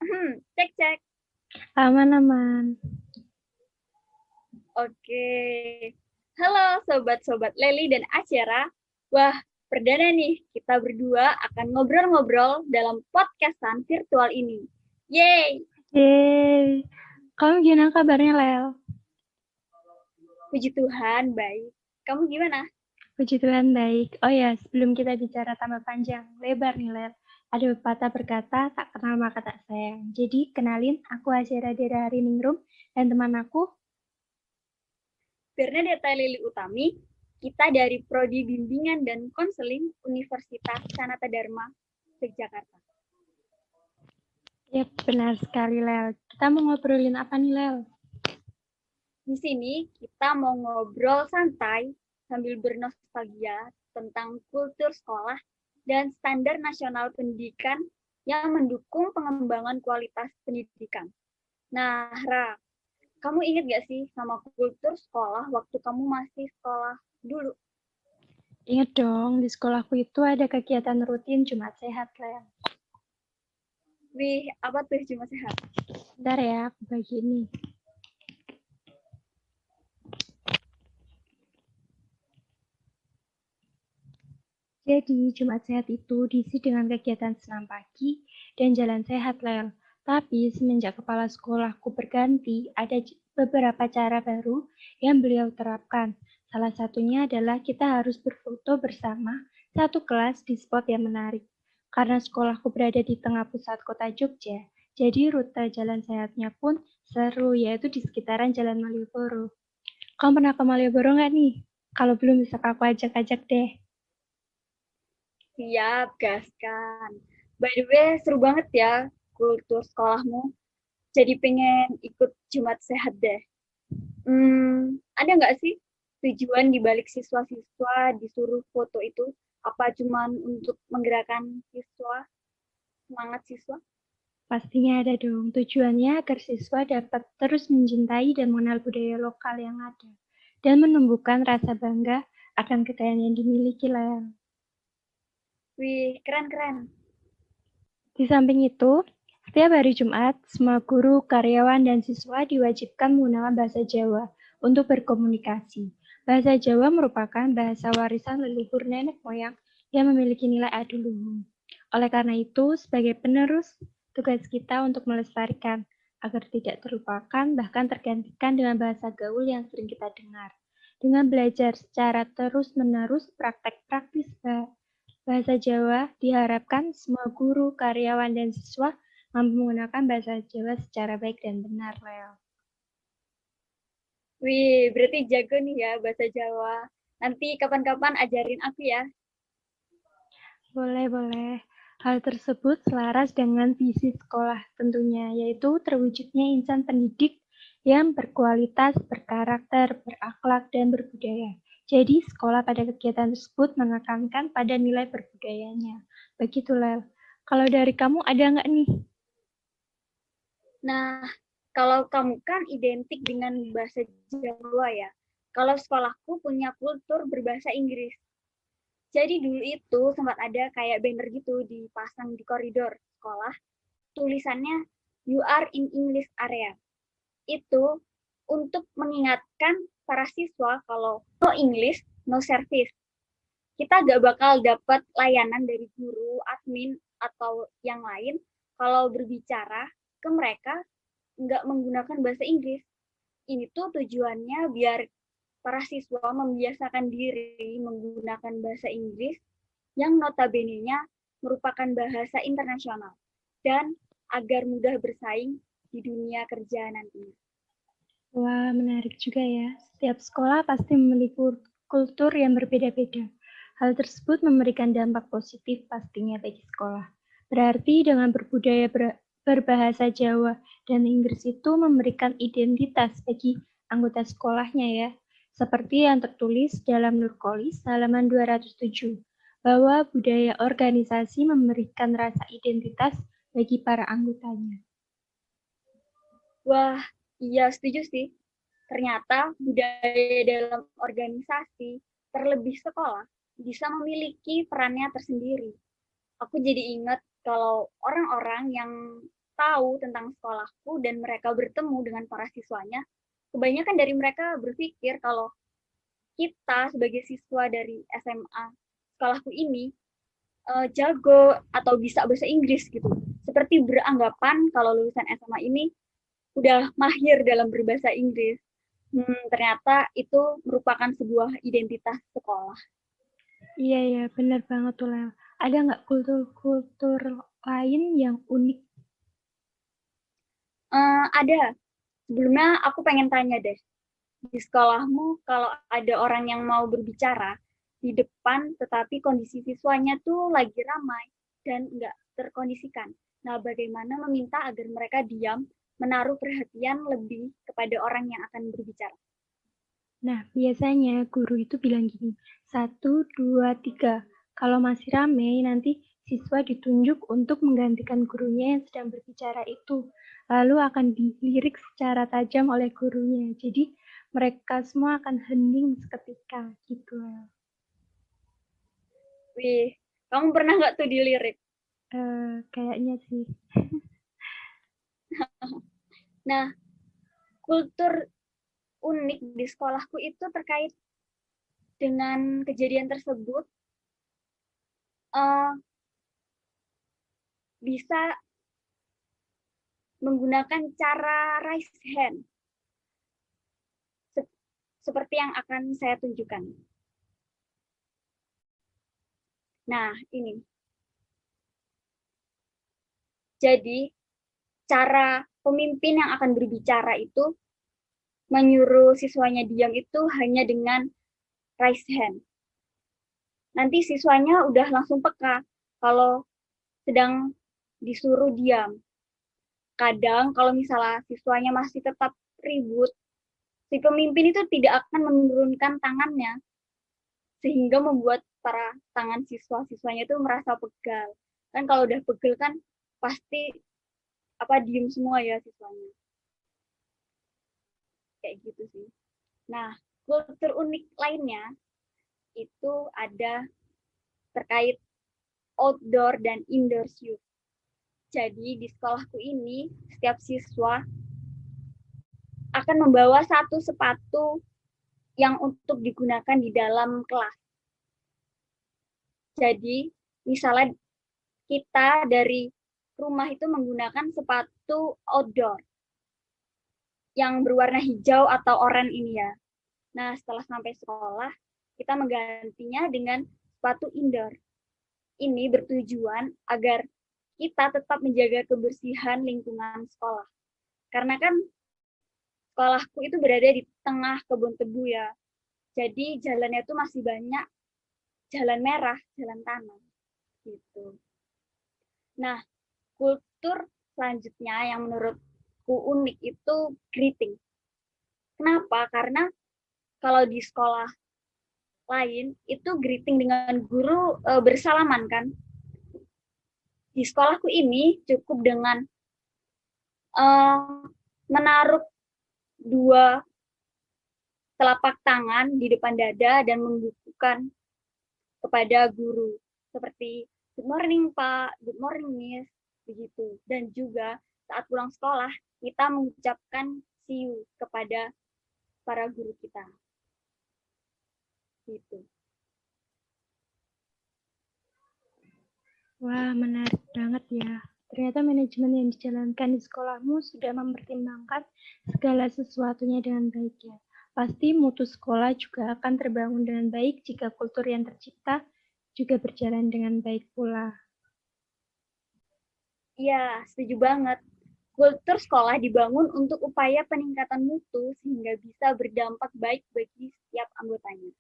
Cek, cek. Aman-aman. Oke. Halo sobat-sobat Leli dan Asyara. Wah, perdana nih, kita berdua akan ngobrol-ngobrol dalam podcastan virtual ini. Yeay! Yeay. Kamu gimana kabarnya, Lel? Puji Tuhan, baik. Kamu gimana? Puji Tuhan baik. Oh ya, sebelum kita bicara tambah panjang, lebar nih, Lel. Ada pepatah berkata, tak kenal maka tak sayang. Jadi, kenalin, aku Asyara dari Ningrum, dan teman aku, Bernadetta Lili Utami, kita dari Prodi Bimbingan dan Konseling Universitas Sanata Dharma, Yogyakarta. ya benar sekali, Lel. Kita mau ngobrolin apa nih, Lel? Di sini kita mau ngobrol santai sambil bernostalgia tentang kultur sekolah dan standar nasional pendidikan yang mendukung pengembangan kualitas pendidikan. Nah, Ra, kamu ingat gak sih sama kultur sekolah waktu kamu masih sekolah dulu? Ingat dong, di sekolahku itu ada kegiatan rutin Jumat Sehat, Lel. Wih, apa tuh cuma sehat? Bentar ya, aku bagi ini. Jadi, Jumat Sehat itu diisi dengan kegiatan senam pagi dan jalan sehat, Lel. Tapi, semenjak kepala sekolahku berganti, ada beberapa cara baru yang beliau terapkan. Salah satunya adalah kita harus berfoto bersama satu kelas di spot yang menarik. Karena sekolahku berada di tengah pusat kota Jogja, jadi rute jalan sehatnya pun seru, yaitu di sekitaran Jalan Malioboro. Kamu pernah ke Malioboro nggak nih? Kalau belum, bisa aku ajak-ajak deh. Siap, gaskan. By the way, seru banget ya kultur sekolahmu. Jadi pengen ikut Jumat Sehat deh. Ada nggak sih tujuan di balik siswa-siswa disuruh foto itu? Apa cuman untuk menggerakkan siswa, semangat siswa? Pastinya ada dong. Tujuannya agar siswa dapat terus mencintai dan mengenal budaya lokal yang ada, dan menumbuhkan rasa bangga akan kekayaan yang dimiliki lah. Wih, keren-keren. Di samping itu, setiap hari Jumat, semua guru, karyawan, dan siswa diwajibkan menggunakan bahasa Jawa untuk berkomunikasi. Bahasa Jawa merupakan bahasa warisan leluhur nenek moyang yang memiliki nilai adiluhung. Oleh karena itu, sebagai penerus, tugas kita untuk melestarikan agar tidak terlupakan bahkan tergantikan dengan bahasa gaul yang sering kita dengar. Dengan belajar secara terus-menerus praktek praktis bahasa Jawa, diharapkan semua guru, karyawan, dan siswa mampu menggunakan bahasa Jawa secara baik dan benar, Leo. Wih, berarti jago nih ya bahasa Jawa. Nanti kapan-kapan ajarin aku ya. Boleh, boleh. Hal tersebut selaras dengan visi sekolah tentunya, yaitu terwujudnya insan pendidik yang berkualitas, berkarakter, berakhlak, dan berbudaya. Jadi, sekolah pada kegiatan tersebut menekankan pada nilai berbudayanya. Begitu, Lel. Kalau dari kamu ada nggak nih? Nah, kalau kamu kan identik dengan bahasa Jawa ya. Kalau sekolahku punya kultur berbahasa Inggris. Jadi dulu itu sempat ada kayak banner gitu dipasang di koridor sekolah. Tulisannya "You are in English area". Itu untuk mengingatkan para siswa kalau no English, no service. Kita gak bakal dapat layanan dari guru, admin, atau yang lain kalau berbicara ke mereka nggak menggunakan bahasa Inggris. Ini tuh tujuannya biar para siswa membiasakan diri menggunakan bahasa Inggris yang notabene-nya merupakan bahasa internasional dan agar mudah bersaing di dunia kerja nantinya. Wah, menarik juga ya. Setiap sekolah pasti memiliki kultur yang berbeda-beda. Hal tersebut memberikan dampak positif pastinya bagi sekolah. Berarti dengan berbahasa Jawa dan Inggris itu memberikan identitas bagi anggota sekolahnya ya. Seperti yang tertulis dalam Nurkolis halaman 207, bahwa budaya organisasi memberikan rasa identitas bagi para anggotanya. Wah, iya setuju sih. Ternyata budaya dalam organisasi, terlebih sekolah, bisa memiliki perannya tersendiri. Aku jadi ingat kalau orang-orang yang tahu tentang sekolahku dan mereka bertemu dengan para siswanya, kebanyakan dari mereka berpikir kalau kita sebagai siswa dari SMA sekolahku ini jago atau bisa bahasa Inggris gitu. Seperti beranggapan kalau lulusan SMA ini udah mahir dalam berbahasa Inggris. Ternyata itu merupakan sebuah identitas sekolah. Iya, ya, benar banget tuh, Lel. Ada nggak kultur-kultur lain yang unik? Ada. Sebelumnya aku pengen tanya deh, di sekolahmu kalau ada orang yang mau berbicara di depan, tetapi kondisi siswanya tuh lagi ramai dan nggak terkondisikan. Nah, bagaimana meminta agar mereka diam, menaruh perhatian lebih kepada orang yang akan berbicara? Nah, biasanya guru itu bilang gini, 1, 2, 3. Kalau masih ramai, nanti siswa ditunjuk untuk menggantikan gurunya yang sedang berbicara itu. Lalu akan dilirik secara tajam oleh gurunya. Jadi, mereka semua akan hening seketika, gitu. Wih, kamu pernah nggak tuh dilirik? Kayaknya sih. Nah, kultur unik di sekolahku itu terkait dengan kejadian tersebut bisa menggunakan cara raise hand seperti yang akan saya tunjukkan. Nah, ini. Jadi, cara pemimpin yang akan berbicara itu menyuruh siswanya diam itu hanya dengan raise hand. Nanti siswanya udah langsung peka kalau sedang disuruh diam. Kadang kalau misalnya siswanya masih tetap ribut, si pemimpin itu tidak akan menurunkan tangannya, sehingga membuat para tangan siswa-siswanya itu merasa pegal. Kan kalau udah pegel kan pasti diem semua ya siswanya. Kayak gitu sih. Nah, kultur unik lainnya itu ada terkait outdoor dan indoor youth. Jadi di sekolahku ini setiap siswa akan membawa satu sepatu yang untuk digunakan di dalam kelas. Jadi misalnya kita dari rumah itu menggunakan sepatu outdoor yang berwarna hijau atau oranye ini ya. Nah, setelah sampai sekolah, kita menggantinya dengan sepatu indoor. Ini bertujuan agar kita tetap menjaga kebersihan lingkungan sekolah. Karena kan sekolahku itu berada di tengah kebun tebu ya. Jadi jalannya itu masih banyak jalan merah, jalan tanah. Gitu. Nah, kultur selanjutnya yang menurutku unik itu greeting. Kenapa? Karena kalau di sekolah lain itu greeting dengan guru bersalaman kan. Di sekolahku ini cukup dengan menaruh dua telapak tangan di depan dada dan membukukan kepada guru seperti good morning Pak, good morning Miss, begitu. Dan juga saat pulang sekolah kita mengucapkan see you kepada para guru kita. Gitu. Wah, menarik banget ya. Ternyata manajemen yang dijalankan di sekolahmu sudah mempertimbangkan segala sesuatunya dengan baik ya. Pasti mutu sekolah juga akan terbangun dengan baik jika kultur yang tercipta juga berjalan dengan baik pula. Iya, setuju banget. Kultur sekolah dibangun untuk upaya peningkatan mutu sehingga bisa berdampak baik bagi setiap anggotanya.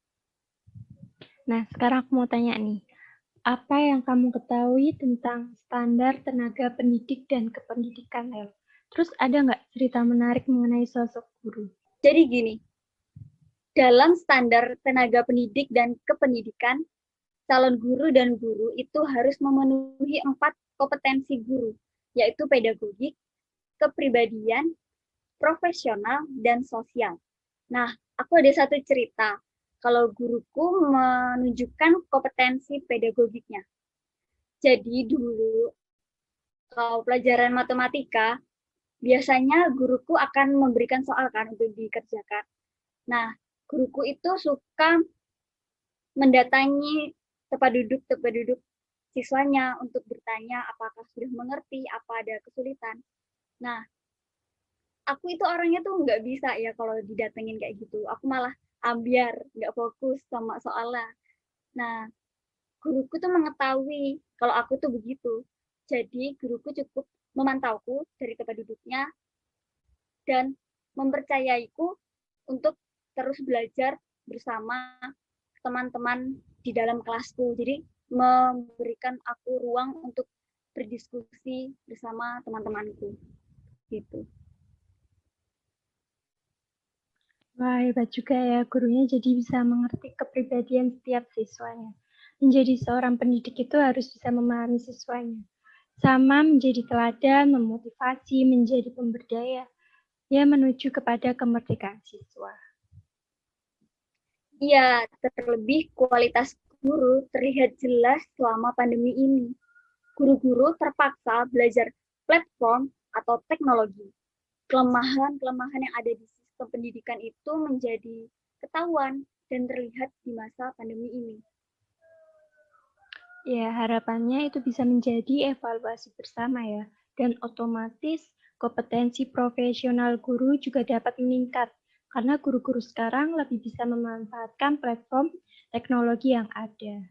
Nah, sekarang aku mau tanya nih, apa yang kamu ketahui tentang standar tenaga pendidik dan kependidikan, El? Terus ada nggak cerita menarik mengenai sosok guru? Jadi gini, dalam standar tenaga pendidik dan kependidikan, calon guru dan guru itu harus memenuhi 4 kompetensi guru, yaitu pedagogik, kepribadian, profesional, dan sosial. Nah, aku ada satu cerita. Kalau guruku menunjukkan kompetensi pedagogiknya. Jadi dulu kalau pelajaran matematika, biasanya guruku akan memberikan soal kan untuk dikerjakan. Nah, guruku itu suka mendatangi tempat duduk siswanya untuk bertanya apakah sudah mengerti, apa ada kesulitan. Nah, aku itu orangnya tuh nggak bisa ya kalau didatengin kayak gitu. Aku malah ambiar, nggak fokus sama soalnya. Nah, guruku tuh mengetahui kalau aku tuh begitu. Jadi guruku cukup memantauku dari tempat duduknya dan mempercayaiku untuk terus belajar bersama teman-teman di dalam kelasku. Jadi memberikan aku ruang untuk berdiskusi bersama teman-temanku. Gitu. Wah, hebat juga ya, gurunya jadi bisa mengerti kepribadian setiap siswanya. Menjadi seorang pendidik itu harus bisa memahami siswanya. Sama menjadi teladan, memotivasi, menjadi pemberdaya, ya menuju kepada kemerdekaan siswa. Iya, terlebih kualitas guru terlihat jelas selama pandemi ini. Guru-guru terpaksa belajar platform atau teknologi. Kelemahan-kelemahan yang ada di sistem pendidikan itu menjadi ketahuan dan terlihat di masa pandemi ini. Ya, harapannya itu bisa menjadi evaluasi bersama ya, dan otomatis kompetensi profesional guru juga dapat meningkat, karena guru-guru sekarang lebih bisa memanfaatkan platform teknologi yang ada.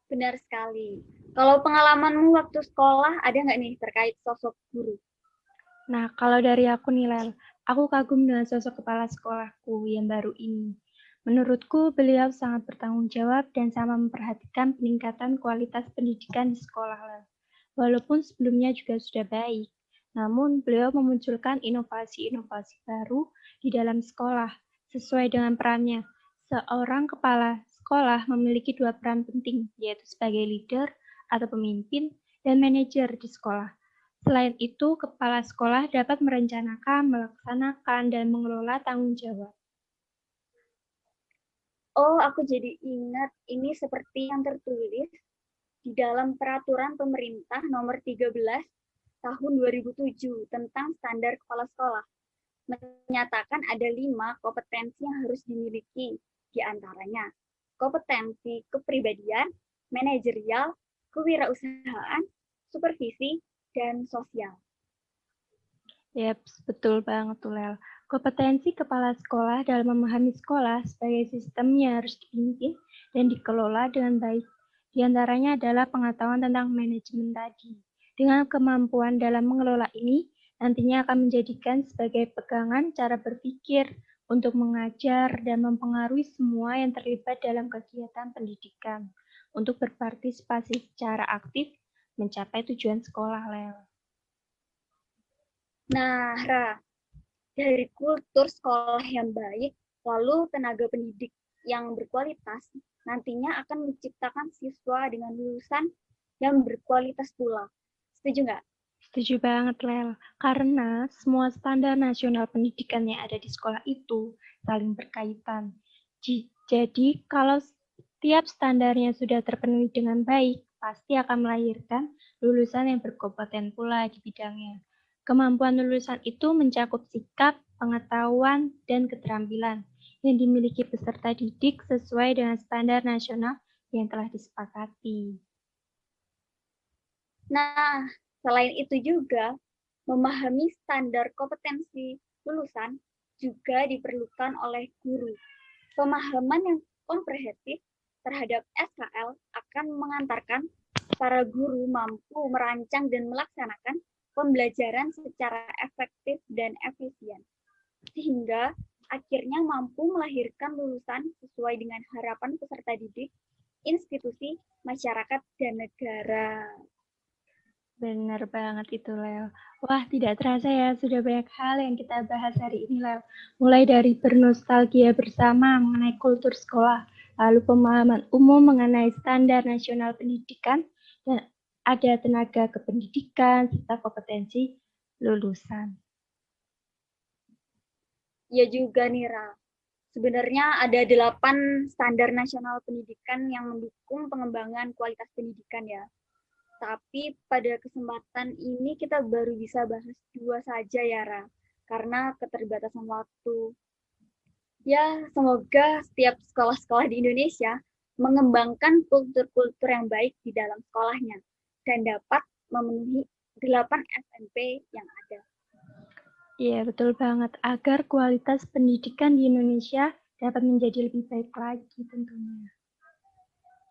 Benar sekali. Kalau pengalamanmu waktu sekolah, ada nggak nih terkait sosok guru? Nah, kalau dari aku nih, Lel, aku kagum dengan sosok kepala sekolahku yang baru ini. Menurutku, beliau sangat bertanggung jawab dan sama memperhatikan peningkatan kualitas pendidikan di sekolah, Lel. Walaupun sebelumnya juga sudah baik, namun beliau memunculkan inovasi-inovasi baru di dalam sekolah sesuai dengan perannya. Seorang kepala sekolah memiliki dua peran penting, yaitu sebagai leader atau pemimpin dan manajer di sekolah. Selain itu, kepala sekolah dapat merencanakan, melaksanakan, dan mengelola tanggung jawab. Oh, aku jadi ingat ini seperti yang tertulis di dalam peraturan pemerintah nomor 13 tahun 2007 tentang standar kepala sekolah. Menyatakan ada 5 kompetensi yang harus dimiliki, di antaranya kompetensi kepribadian, manajerial, kewirausahaan, supervisi, dan sosial. Yap, betul banget tuh, Lel. Kompetensi kepala sekolah dalam memahami sekolah sebagai sistem yang harus dipimpin dan dikelola dengan baik. Di antaranya adalah pengetahuan tentang manajemen tadi. Dengan kemampuan dalam mengelola ini, nantinya akan menjadikan sebagai pegangan cara berpikir untuk mengajar dan mempengaruhi semua yang terlibat dalam kegiatan pendidikan untuk berpartisipasi secara aktif mencapai tujuan sekolah, Lel. Nah, Ra, dari kultur sekolah yang baik, lalu tenaga pendidik yang berkualitas, nantinya akan menciptakan siswa dengan lulusan yang berkualitas pula. Setuju nggak? Setuju banget, Lel. Karena semua standar nasional pendidikan yang ada di sekolah itu saling berkaitan. Jadi, kalau setiap standarnya sudah terpenuhi dengan baik, pasti akan melahirkan lulusan yang berkompeten pula di bidangnya. Kemampuan lulusan itu mencakup sikap, pengetahuan, dan keterampilan yang dimiliki peserta didik sesuai dengan standar nasional yang telah disepakati. Nah, selain itu juga, memahami standar kompetensi lulusan juga diperlukan oleh guru. Pemahaman yang komprehensif terhadap SKL akan mengantarkan para guru mampu merancang dan melaksanakan pembelajaran secara efektif dan efisien, sehingga akhirnya mampu melahirkan lulusan sesuai dengan harapan peserta didik, institusi, masyarakat, dan negara. Benar banget itu, Lel. Wah, tidak terasa ya, sudah banyak hal yang kita bahas hari ini, Lel. Mulai dari bernostalgia bersama mengenai kultur sekolah, lalu pemahaman umum mengenai standar nasional pendidikan, dan ada tenaga kependidikan, serta kompetensi lulusan. Ya juga nih, Ra. Sebenarnya ada 8 standar nasional pendidikan yang mendukung pengembangan kualitas pendidikan ya. Tapi pada kesempatan ini kita baru bisa bahas 2 saja ya, Ra, karena keterbatasan waktu. Ya, semoga setiap sekolah-sekolah di Indonesia mengembangkan kultur-kultur yang baik di dalam sekolahnya dan dapat memenuhi 8 SMP yang ada. Iya, betul banget. Agar kualitas pendidikan di Indonesia dapat menjadi lebih baik lagi tentunya.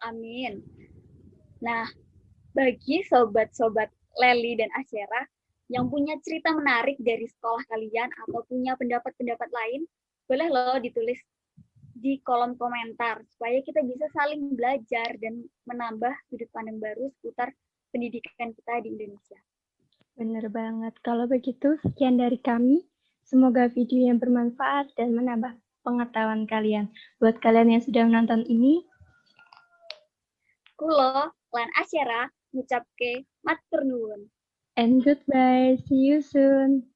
Amin. Nah, bagi sobat-sobat Leli dan Asyera yang punya cerita menarik dari sekolah kalian atau punya pendapat-pendapat lain, boleh loh ditulis di kolom komentar supaya kita bisa saling belajar dan menambah sudut pandang baru seputar pendidikan kita di Indonesia. Benar banget. Kalau begitu, sekian dari kami. Semoga video yang bermanfaat dan menambah pengetahuan kalian. Buat kalian yang sudah menonton ini, Kulo lan Asyara ngucapke matur nuwun. and goodbye. See you soon.